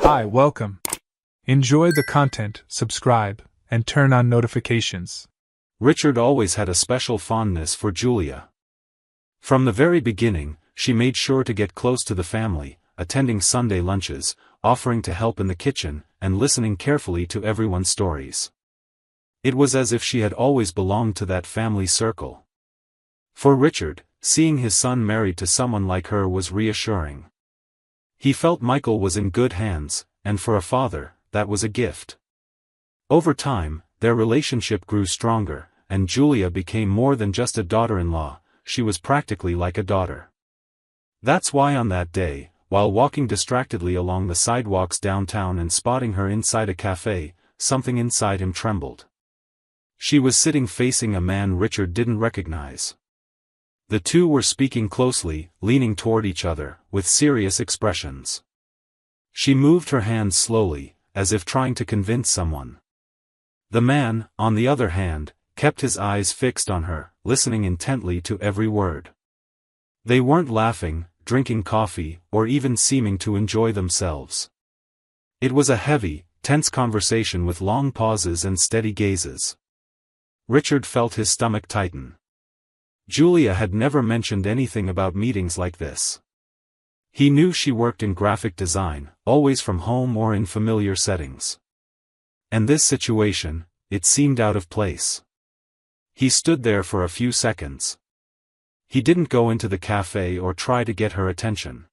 Hi, welcome. Enjoy the content, subscribe, and turn on notifications. Richard always had a special fondness for Julia. From the very beginning, she made sure to get close to the family, attending Sunday lunches, offering to help in the kitchen, and listening carefully to everyone's stories. It was as if she had always belonged to that family circle. For Richard, seeing his son married to someone like her was reassuring. He felt Michael was in good hands, and for a father, that was a gift. Over time, their relationship grew stronger, and Julia became more than just a daughter-in-law, she was practically like a daughter. That's why on that day, while walking distractedly along the sidewalks downtown and spotting her inside a cafe, something inside him trembled. She was sitting facing a man Richard didn't recognize. The two were speaking closely, leaning toward each other, with serious expressions. She moved her hands slowly, as if trying to convince someone. The man, on the other hand, kept his eyes fixed on her, listening intently to every word. They weren't laughing, drinking coffee, or even seeming to enjoy themselves. It was a heavy, tense conversation with long pauses and steady gazes. Richard felt his stomach tighten. Julia had never mentioned anything about meetings like this. He knew she worked in graphic design, always from home or in familiar settings. And this situation, it seemed out of place. He stood there for a few seconds. He didn't go into the cafe or try to get her attention.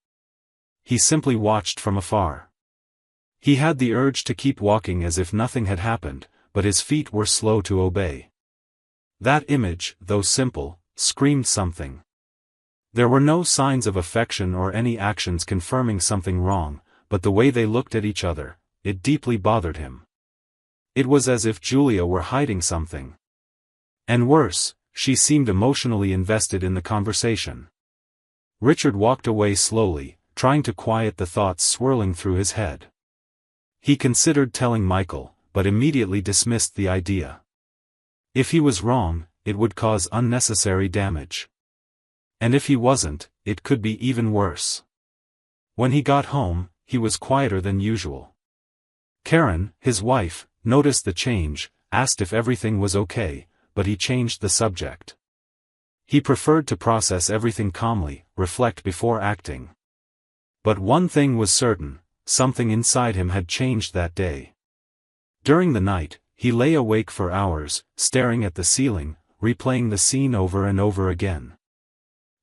He simply watched from afar. He had the urge to keep walking as if nothing had happened, but his feet were slow to obey. That image, though simple, screamed something. There were no signs of affection or any actions confirming something wrong, but the way they looked at each other, it deeply bothered him. It was as if Julia were hiding something. And worse, she seemed emotionally invested in the conversation. Richard walked away slowly, trying to quiet the thoughts swirling through his head. He considered telling Michael, but immediately dismissed the idea. If he was wrong, it would cause unnecessary damage. And if he wasn't, it could be even worse. When he got home, he was quieter than usual. Karen, his wife, noticed the change, asked if everything was okay, but he changed the subject. He preferred to process everything calmly, reflect before acting. But one thing was certain, something inside him had changed that day. During the night, he lay awake for hours, staring at the ceiling, replaying the scene over and over again.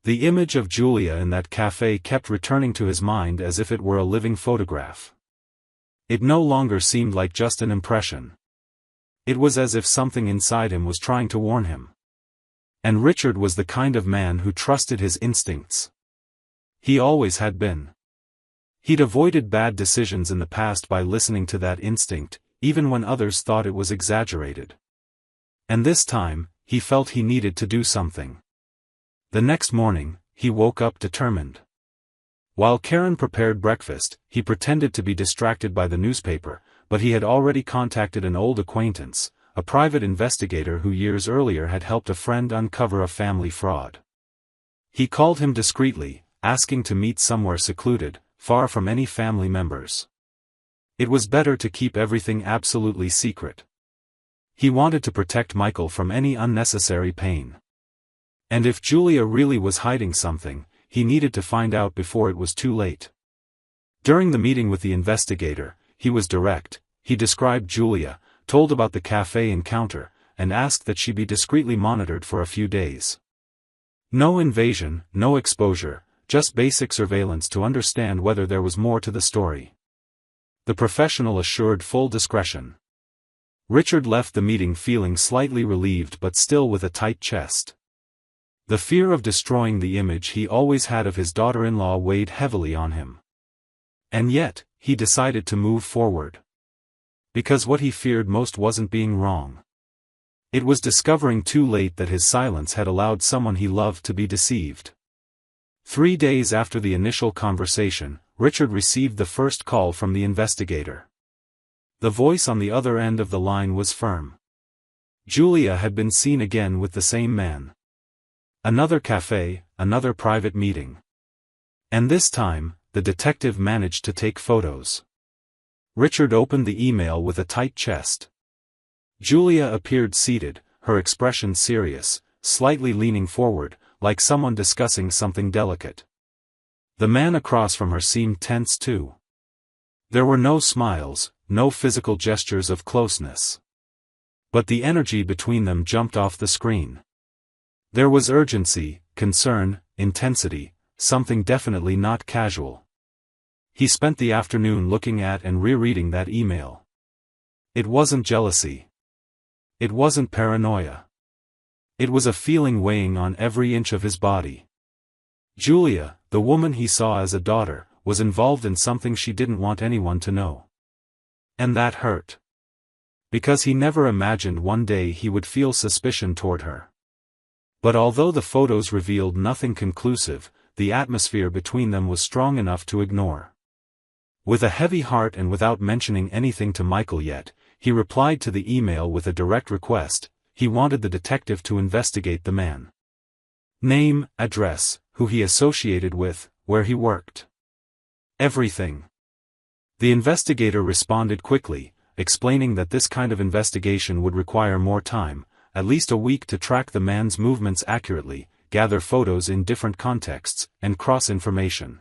The image of Julia in that cafe kept returning to his mind as if it were a living photograph. It no longer seemed like just an impression. It was as if something inside him was trying to warn him. And Richard was the kind of man who trusted his instincts. He always had been. He'd avoided bad decisions in the past by listening to that instinct, even when others thought it was exaggerated. And this time, he felt he needed to do something. The next morning, he woke up determined. While Karen prepared breakfast, he pretended to be distracted by the newspaper, but he had already contacted an old acquaintance, a private investigator who years earlier had helped a friend uncover a family fraud. He called him discreetly, asking to meet somewhere secluded, far from any family members. It was better to keep everything absolutely secret. He wanted to protect Michael from any unnecessary pain. And if Julia really was hiding something, he needed to find out before it was too late. During the meeting with the investigator, he was direct. He described Julia, told about the cafe encounter, and asked that she be discreetly monitored for a few days. No invasion, no exposure, just basic surveillance to understand whether there was more to the story. The professional assured full discretion. Richard left the meeting feeling slightly relieved but still with a tight chest. The fear of destroying the image he always had of his daughter-in-law weighed heavily on him. And yet, he decided to move forward. Because what he feared most wasn't being wrong. It was discovering too late that his silence had allowed someone he loved to be deceived. 3 days after the initial conversation, Richard received the first call from the investigator. The voice on the other end of the line was firm. Julia had been seen again with the same man. Another cafe, another private meeting. And this time, the detective managed to take photos. Richard opened the email with a tight chest. Julia appeared seated, her expression serious, slightly leaning forward, like someone discussing something delicate. The man across from her seemed tense too. There were no smiles, no physical gestures of closeness. But the energy between them jumped off the screen. There was urgency, concern, intensity, something definitely not casual. He spent the afternoon looking at and rereading that email. It wasn't jealousy. It wasn't paranoia. It was a feeling weighing on every inch of his body. Julia, the woman he saw as a daughter, was involved in something she didn't want anyone to know. And that hurt. Because he never imagined one day he would feel suspicion toward her. But although the photos revealed nothing conclusive, the atmosphere between them was strong enough to ignore. With a heavy heart and without mentioning anything to Michael yet, he replied to the email with a direct request. He wanted the detective to investigate the man. Name, address, who he associated with, where he worked. Everything. The investigator responded quickly, explaining that this kind of investigation would require more time, at least a week to track the man's movements accurately, gather photos in different contexts, and cross information.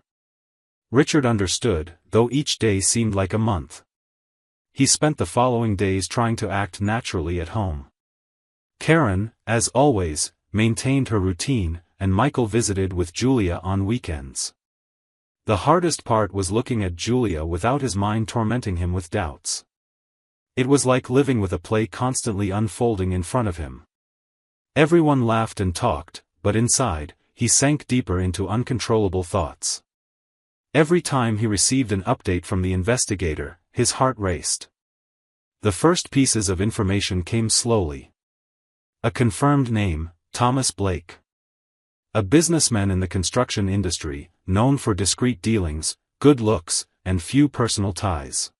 Richard understood, though each day seemed like a month. He spent the following days trying to act naturally at home. Karen, as always, maintained her routine, and Michael visited with Julia on weekends. The hardest part was looking at Julia without his mind tormenting him with doubts. It was like living with a play constantly unfolding in front of him. Everyone laughed and talked, but inside, he sank deeper into uncontrollable thoughts. Every time he received an update from the investigator, his heart raced. The first pieces of information came slowly. A confirmed name, Thomas Blake. A businessman in the construction industry, known for discreet dealings, good looks, and few personal ties.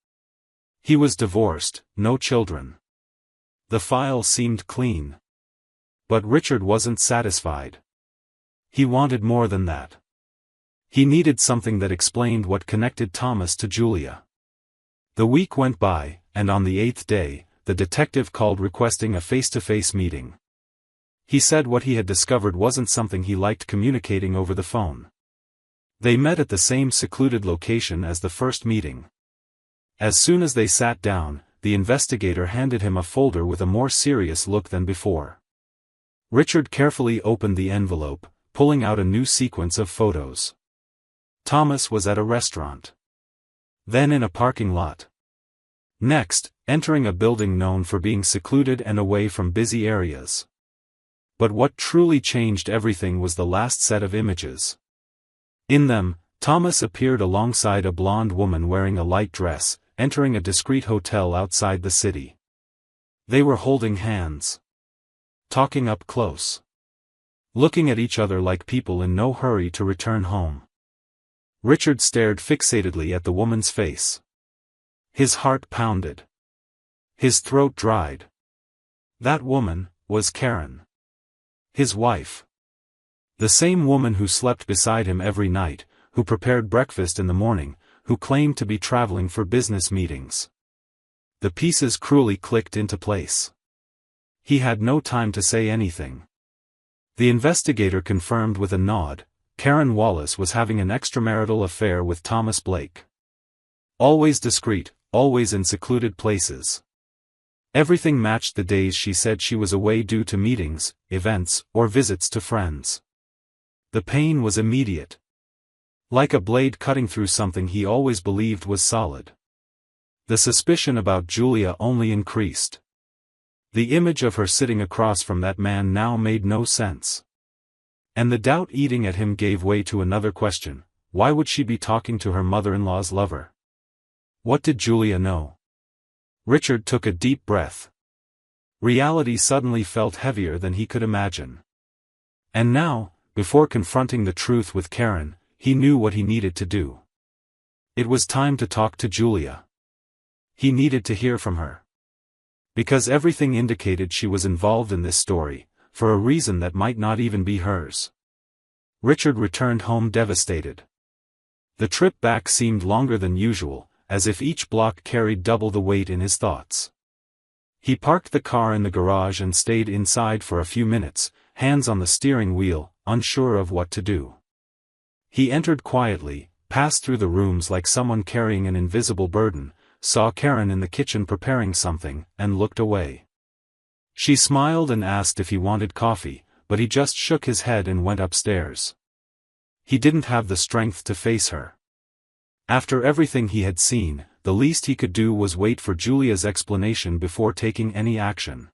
He was divorced, no children. The file seemed clean. But Richard wasn't satisfied. He wanted more than that. He needed something that explained what connected Thomas to Julia. The week went by, and on the 8th day, the detective called requesting a face-to-face meeting. He said what he had discovered wasn't something he liked communicating over the phone. They met at the same secluded location as the first meeting. As soon as they sat down, the investigator handed him a folder with a more serious look than before. Richard carefully opened the envelope, pulling out a new sequence of photos. Thomas was at a restaurant. Then in a parking lot. Next, entering a building known for being secluded and away from busy areas. But what truly changed everything was the last set of images. In them, Thomas appeared alongside a blonde woman wearing a light dress, entering a discreet hotel outside the city. They were holding hands. Talking up close. Looking at each other like people in no hurry to return home. Richard stared fixatedly at the woman's face. His heart pounded. His throat dried. That woman was Karen. His wife. The same woman who slept beside him every night, who prepared breakfast in the morning, who claimed to be traveling for business meetings. The pieces cruelly clicked into place. He had no time to say anything. The investigator confirmed with a nod, Karen Wallace was having an extramarital affair with Thomas Blake. Always discreet, always in secluded places. Everything matched the days she said she was away due to meetings, events, or visits to friends. The pain was immediate. Like a blade cutting through something he always believed was solid. The suspicion about Julia only increased. The image of her sitting across from that man now made no sense. And the doubt eating at him gave way to another question: why would she be talking to her mother-in-law's lover? What did Julia know? Richard took a deep breath. Reality suddenly felt heavier than he could imagine. And now, before confronting the truth with Karen, he knew what he needed to do. It was time to talk to Julia. He needed to hear from her. Because everything indicated she was involved in this story, for a reason that might not even be hers. Richard returned home devastated. The trip back seemed longer than usual, as if each block carried double the weight in his thoughts. He parked the car in the garage and stayed inside for a few minutes, hands on the steering wheel, unsure of what to do. He entered quietly, passed through the rooms like someone carrying an invisible burden, saw Karen in the kitchen preparing something, and looked away. She smiled and asked if he wanted coffee, but he just shook his head and went upstairs. He didn't have the strength to face her. After everything he had seen, the least he could do was wait for Julia's explanation before taking any action.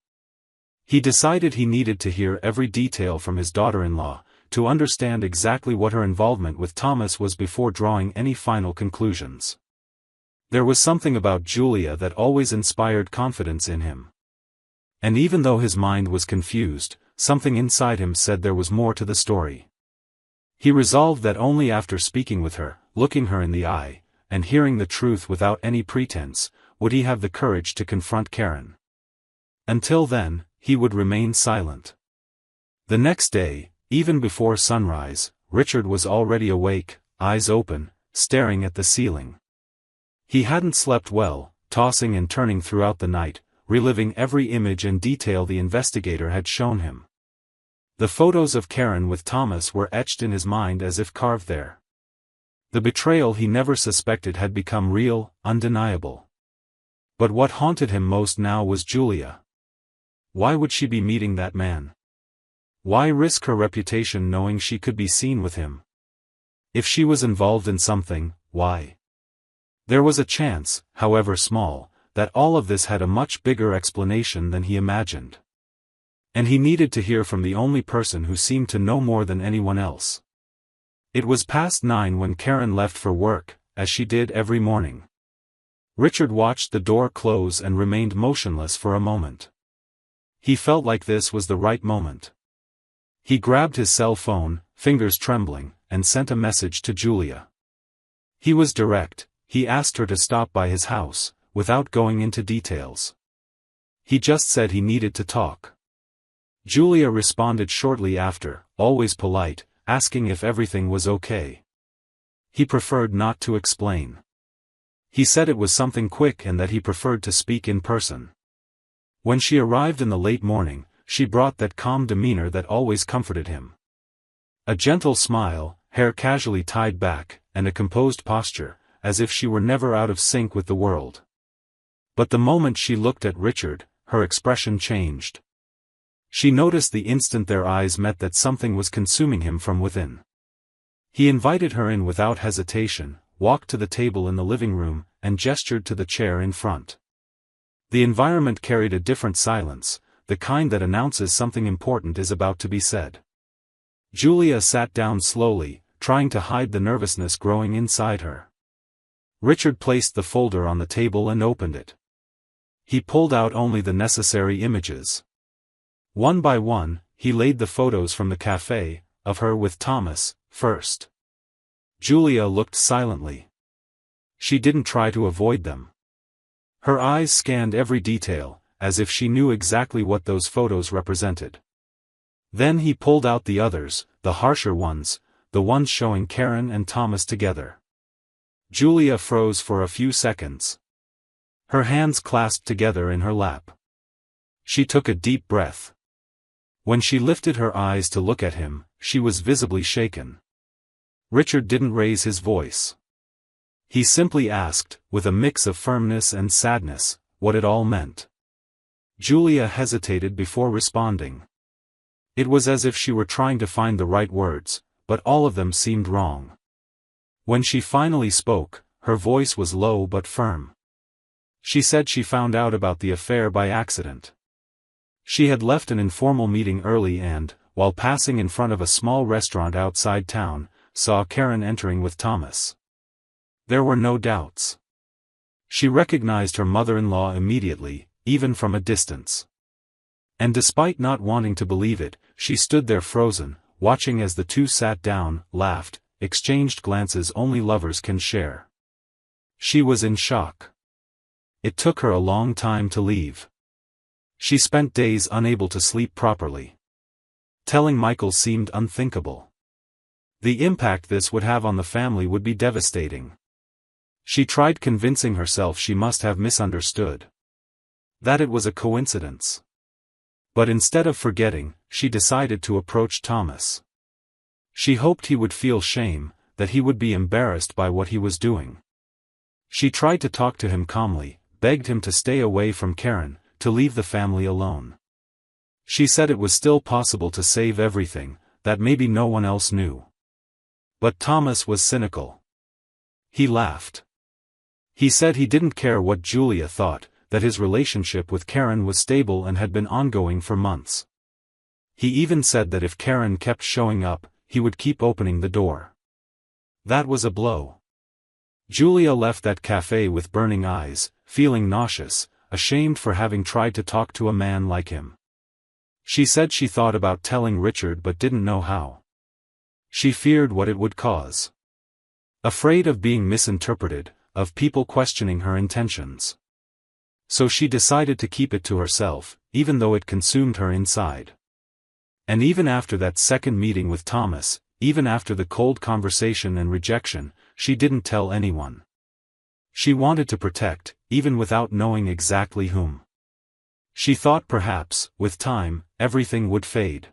He decided he needed to hear every detail from his daughter-in-law, to understand exactly what her involvement with Thomas was before drawing any final conclusions. There was something about Julia that always inspired confidence in him. And even though his mind was confused, something inside him said there was more to the story. He resolved that only after speaking with her, looking her in the eye, and hearing the truth without any pretense, would he have the courage to confront Karen. Until then, he would remain silent. The next day, even before sunrise, Richard was already awake, eyes open, staring at the ceiling. He hadn't slept well, tossing and turning throughout the night, reliving every image and detail the investigator had shown him. The photos of Karen with Thomas were etched in his mind as if carved there. The betrayal he never suspected had become real, undeniable. But what haunted him most now was Julia. Why would she be meeting that man? Why risk her reputation knowing she could be seen with him? If she was involved in something, why? There was a chance, however small, that all of this had a much bigger explanation than he imagined. And he needed to hear from the only person who seemed to know more than anyone else. It was past 9 when Karen left for work, as she did every morning. Richard watched the door close and remained motionless for a moment. He felt like this was the right moment. He grabbed his cell phone, fingers trembling, and sent a message to Julia. He was direct. He asked her to stop by his house, without going into details. He just said he needed to talk. Julia responded shortly after, always polite, asking if everything was okay. He preferred not to explain. He said it was something quick and that he preferred to speak in person. When she arrived in the late morning, she brought that calm demeanor that always comforted him. A gentle smile, hair casually tied back, and a composed posture, as if she were never out of sync with the world. But the moment she looked at Richard, her expression changed. She noticed the instant their eyes met that something was consuming him from within. He invited her in without hesitation, walked to the table in the living room, and gestured to the chair in front. The environment carried a different silence, the kind that announces something important is about to be said. Julia sat down slowly, trying to hide the nervousness growing inside her. Richard placed the folder on the table and opened it. He pulled out only the necessary images. One by one, he laid the photos from the cafe, of her with Thomas, first. Julia looked silently. She didn't try to avoid them. Her eyes scanned every detail, as if she knew exactly what those photos represented. Then he pulled out the others, the harsher ones, the ones showing Karen and Thomas together. Julia froze for a few seconds. Her hands clasped together in her lap. She took a deep breath. When she lifted her eyes to look at him, she was visibly shaken. Richard didn't raise his voice. He simply asked, with a mix of firmness and sadness, what it all meant. Julia hesitated before responding. It was as if she were trying to find the right words, but all of them seemed wrong. When she finally spoke, her voice was low but firm. She said she found out about the affair by accident. She had left an informal meeting early and, while passing in front of a small restaurant outside town, saw Karen entering with Thomas. There were no doubts. She recognized her mother-in-law immediately, even from a distance. And despite not wanting to believe it, she stood there frozen, watching as the two sat down, laughed, exchanged glances only lovers can share. She was in shock. It took her a long time to leave. She spent days unable to sleep properly. Telling Michael seemed unthinkable. The impact this would have on the family would be devastating. She tried convincing herself she must have misunderstood. That it was a coincidence. But instead of forgetting, she decided to approach Thomas. She hoped he would feel shame, that he would be embarrassed by what he was doing. She tried to talk to him calmly, begged him to stay away from Karen, to leave the family alone. She said it was still possible to save everything, that maybe no one else knew. But Thomas was cynical. He laughed. He said he didn't care what Julia thought, that his relationship with Karen was stable and had been ongoing for months. He even said that if Karen kept showing up, he would keep opening the door. That was a blow. Julia left that cafe with burning eyes, feeling nauseous, ashamed for having tried to talk to a man like him. She said she thought about telling Richard but didn't know how. She feared what it would cause. Afraid of being misinterpreted, of people questioning her intentions. So she decided to keep it to herself, even though it consumed her inside. And even after that second meeting with Thomas, even after the cold conversation and rejection, she didn't tell anyone. She wanted to protect, even without knowing exactly whom. She thought perhaps, with time, everything would fade.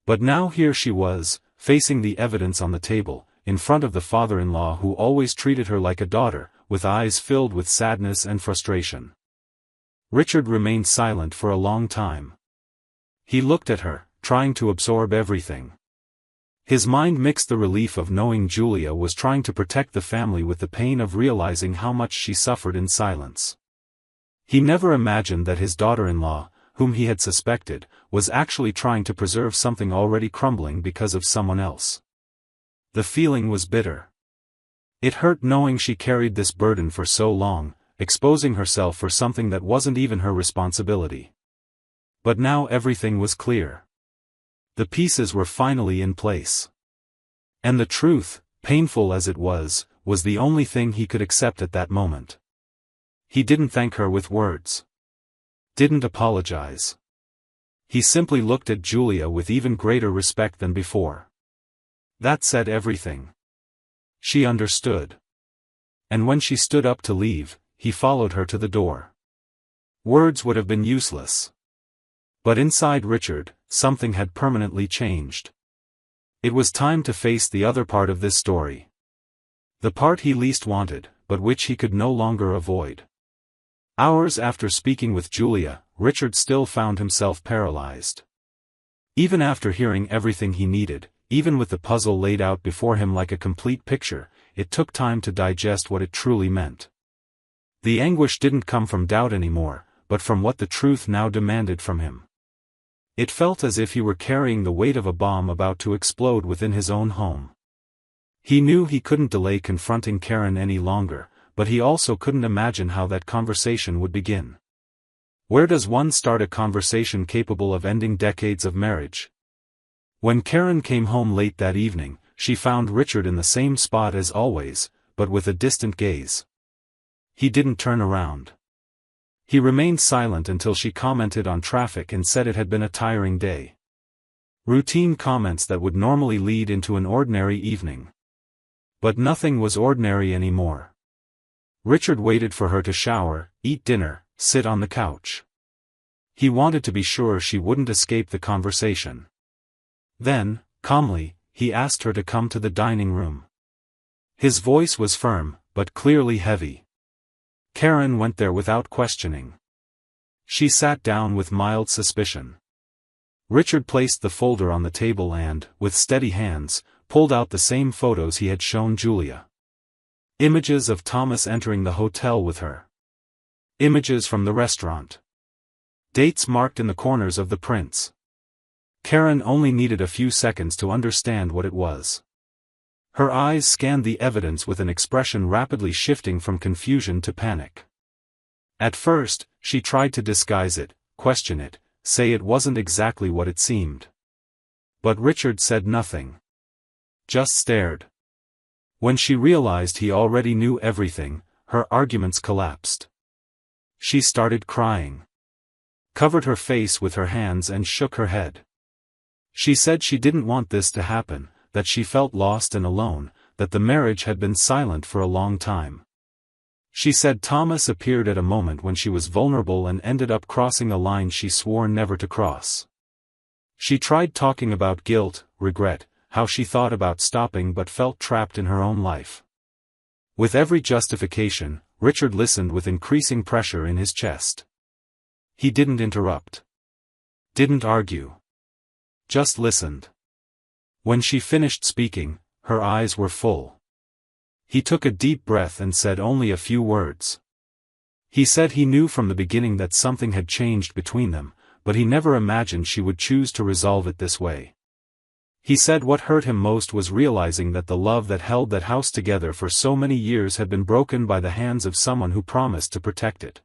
But now here she was, facing the evidence on the table, in front of the father-in-law who always treated her like a daughter, with eyes filled with sadness and frustration. Richard remained silent for a long time. He looked at her, trying to absorb everything. His mind mixed the relief of knowing Julia was trying to protect the family with the pain of realizing how much she suffered in silence. He never imagined that his daughter-in-law, whom he had suspected, was actually trying to preserve something already crumbling because of someone else. The feeling was bitter. It hurt knowing she carried this burden for so long, exposing herself for something that wasn't even her responsibility. But now everything was clear. The pieces were finally in place. And the truth, painful as it was the only thing he could accept at that moment. He didn't thank her with words. Didn't apologize. He simply looked at Julia with even greater respect than before. That said everything. She understood. And when she stood up to leave, he followed her to the door. Words would have been useless. But inside Richard, something had permanently changed. It was time to face the other part of this story. The part he least wanted, but which he could no longer avoid. Hours after speaking with Julia, Richard still found himself paralyzed. Even after hearing everything he needed, even with the puzzle laid out before him like a complete picture, it took time to digest what it truly meant. The anguish didn't come from doubt anymore, but from what the truth now demanded from him. It felt as if he were carrying the weight of a bomb about to explode within his own home. He knew he couldn't delay confronting Karen any longer, but he also couldn't imagine how that conversation would begin. Where does one start a conversation capable of ending decades of marriage? When Karen came home late that evening, she found Richard in the same spot as always, but with a distant gaze. He didn't turn around. He remained silent until she commented on traffic and said it had been a tiring day. Routine comments that would normally lead into an ordinary evening. But nothing was ordinary anymore. Richard waited for her to shower, eat dinner, sit on the couch. He wanted to be sure she wouldn't escape the conversation. Then, calmly, he asked her to come to the dining room. His voice was firm, but clearly heavy. Karen went there without questioning. She sat down with mild suspicion. Richard placed the folder on the table and, with steady hands, pulled out the same photos he had shown Julia. Images of Thomas entering the hotel with her. Images from the restaurant. Dates marked in the corners of the prints. Karen only needed a few seconds to understand what it was. Her eyes scanned the evidence with an expression rapidly shifting from confusion to panic. At first, she tried to disguise it, question it, say it wasn't exactly what it seemed. But Richard said nothing. Just stared. When she realized he already knew everything, her arguments collapsed. She started crying. Covered her face with her hands and shook her head. She said she didn't want this to happen, that she felt lost and alone, that the marriage had been silent for a long time. She said Thomas appeared at a moment when she was vulnerable and ended up crossing a line she swore never to cross. She tried talking about guilt, regret, how she thought about stopping but felt trapped in her own life. With every justification, Richard listened with increasing pressure in his chest. He didn't interrupt. Didn't argue. Just listened. When she finished speaking, her eyes were full. He took a deep breath and said only a few words. He said he knew from the beginning that something had changed between them, but he never imagined she would choose to resolve it this way. He said what hurt him most was realizing that the love that held that house together for so many years had been broken by the hands of someone who promised to protect it.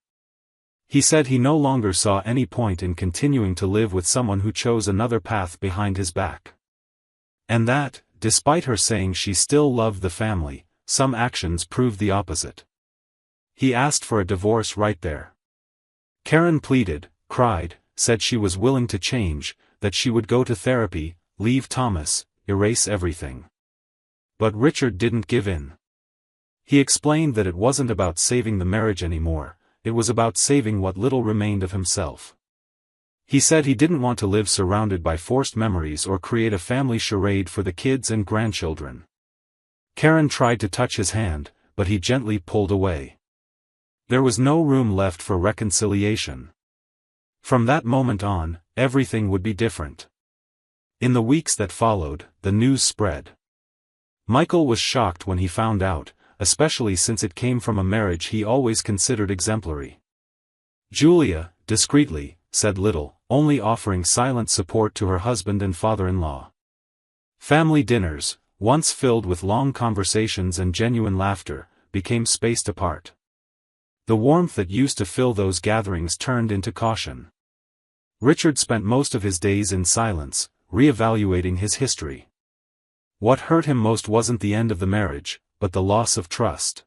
He said he no longer saw any point in continuing to live with someone who chose another path behind his back. And that, despite her saying she still loved the family, some actions proved the opposite. He asked for a divorce right there. Karen pleaded, cried, said she was willing to change, that she would go to therapy, leave Thomas, erase everything. But Richard didn't give in. He explained that it wasn't about saving the marriage anymore, it was about saving what little remained of himself. He said he didn't want to live surrounded by forced memories or create a family charade for the kids and grandchildren. Karen tried to touch his hand, but he gently pulled away. There was no room left for reconciliation. From that moment on, everything would be different. In the weeks that followed, the news spread. Michael was shocked when he found out, especially since it came from a marriage he always considered exemplary. Julia, discreetly, said little, only offering silent support to her husband and father-in-law. Family dinners, once filled with long conversations and genuine laughter, became spaced apart. The warmth that used to fill those gatherings turned into caution. Richard spent most of his days in silence, re-evaluating his history. What hurt him most wasn't the end of the marriage, but the loss of trust.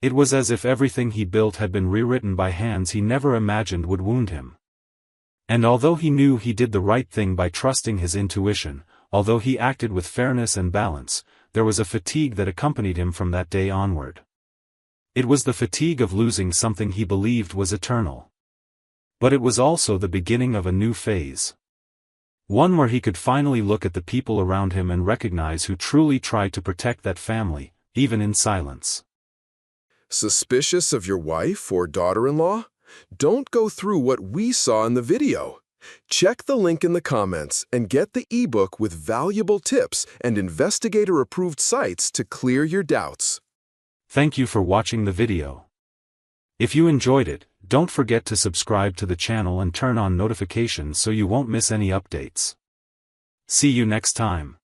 It was as if everything he built had been rewritten by hands he never imagined would wound him. And although he knew he did the right thing by trusting his intuition, although he acted with fairness and balance, there was a fatigue that accompanied him from that day onward. It was the fatigue of losing something he believed was eternal. But it was also the beginning of a new phase. One where he could finally look at the people around him and recognize who truly tried to protect that family, even in silence. Suspicious of your wife or daughter-in-law? Don't go through what we saw in the video. Check the link in the comments and get the ebook with valuable tips and investigator-approved sites to clear your doubts. Thank you for watching the video. If you enjoyed it, don't forget to subscribe to the channel and turn on notifications so you won't miss any updates. See you next time.